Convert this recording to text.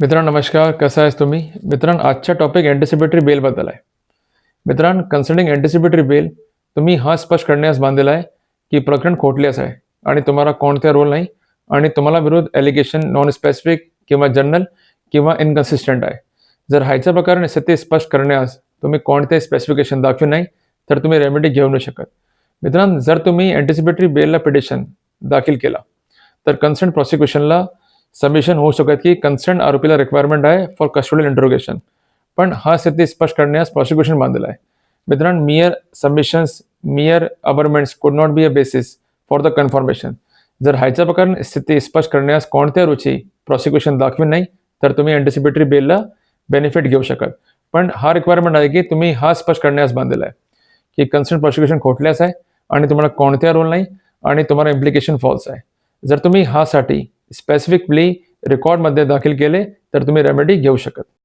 मित्रांनो नमस्कार, कसा आहेस तुम्ही? मित्रांनो आजचा टॉपिक अँटिसिपेटरी बेलबद्दल आहे. मित्रांनो कन्सिडरिंग अँटिसिपेटरी बेल, तुम्ही हा स्पष्ट करण्यास बांधलेला आहे, की प्रकरण खोटल्यास आहे आणि तुम्हाला कोणत्या रोल नाही आणि तुम्हाला विरुद्ध ॲलिगेशन नॉन स्पेसिफिक किंवा जनरल किंवा इन्कन्सिस्टंट आहे. जर ह्याच्या प्रकारे स्थिती स्पष्ट करण्यास तुम्ही कोणतेही स्पेसिफिकेशन दाखवले नाही, तर तुम्ही रेमेडी घेऊ नाही शकत. मित्रांनो, जर तुम्ही अँटिसिपेटरी बेलला पिटिशन दाखल केला, तर कन्सर्न प्रॉसिक्युशनला सबमिशन होऊ शकत की कन्सर्न आरोपीला रिक्वायरमेंट आहे फॉर कस्टोडियल इंटरोगेशन. पण हा स्थिती स्पष्ट करण्यास प्रॉसिक्युशन बांधलेला आहे. मित्रांनो, मियर submissions, mere averments could not be a basis for the confirmation. जर ह्याच्या प्रकारे स्थिती स्पष्ट करण्यास कोणत्या रुची प्रॉसिक्युशन दाखवी नाही, तर तुम्ही अँटिसिपेटरी बेलला बेनिफिट घेऊ शकत. पण हा रिक्वायरमेंट आहे की तुम्ही हा स्पष्ट करण्यास बांधलेला आहे की कन्सर्न प्रॉसिक्युशन खोटल्यास आहे आणि तुम्हाला कोणत्या रोल नाही आणि तुम्हाला इम्प्लिकेशन फॉल्स आहे. जर तुम्ही साठी स्पेसिफिक प्ली रेकॉर्डमध्ये दाखल केले, तर तुम्ही रेमेडी घेऊ शकत.